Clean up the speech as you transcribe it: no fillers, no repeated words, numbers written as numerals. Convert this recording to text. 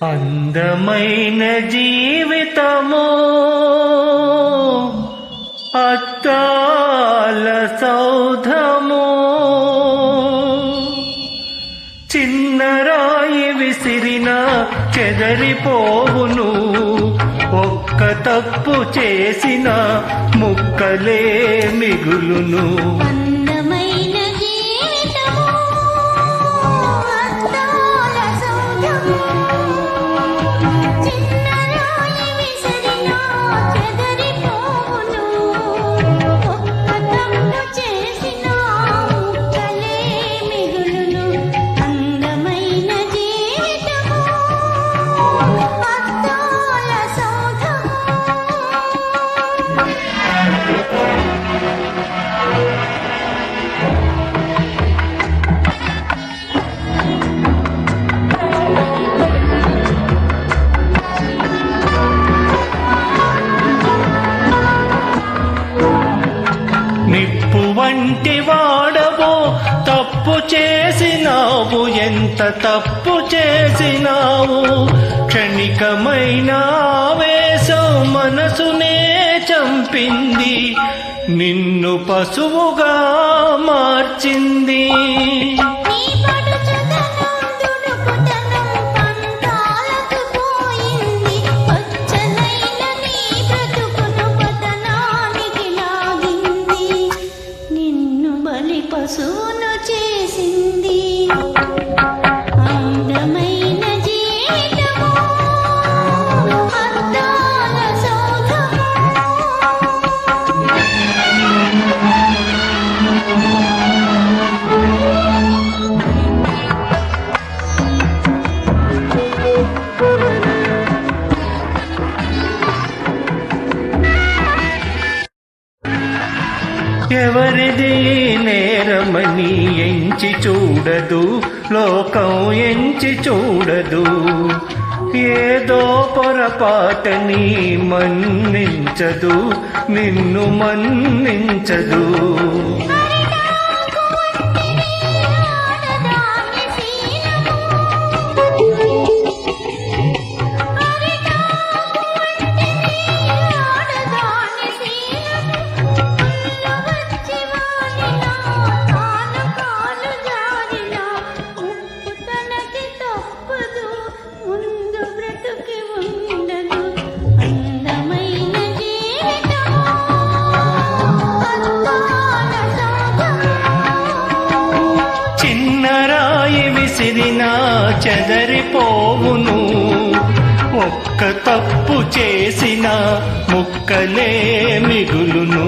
అందమైన జీవితము అద్దాల సౌధము, చిన్న రాయి విసిరిన చెదరిపోవును, ఒక్క తప్పు చేసిన ముక్కలే మిగులును. నిప్పు వంటి వాడవో, తప్పు చేసినావు, ఎంత తప్పు చేసినావు. క్షణికమైన ఆవేశం మనసునే చంపింది, నిన్ను పశువుగా మార్చింది. పశువును చేసింది. అందమైన జీవితము అద్దాల సౌధము. ఎవరిది నేరమని ఎంచి చూడదు, లోకం ఎంచి చూడదు. ఏదో పొరపాటని మన్నించదు, నిన్ను మన్నించదు. విసిరినా చెదరిపోవును, ఒక్క తప్పు చేసిన ముక్కలే మిగులును.